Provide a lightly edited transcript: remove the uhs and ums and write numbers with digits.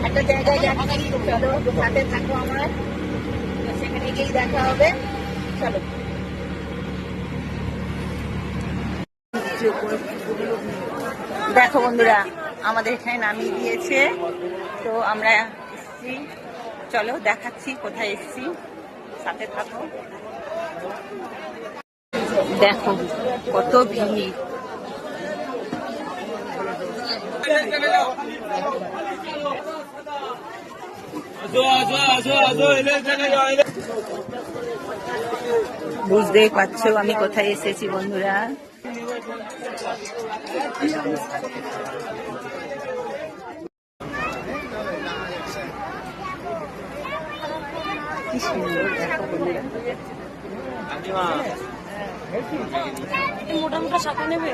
একটা জায়গায় যাচ্ছি, চলো সাথে থাকো আমার, সেখানে গিয়েই দেখা হবে। চলো। দেখো বন্ধুরা, আমাদের এখানে নামিয়ে দিয়েছে, তো আমরা এসছি। চলো দেখাচ্ছি কোথায় এসছি, সাথে থাকো। দেখো কত ভিড়। বুঝতেই পারছো আমি কোথায় এসেছি বন্ধুরা। কি সুন্দর দেখো বন্ধুরা। মোটা মোটা শাখা নেবে।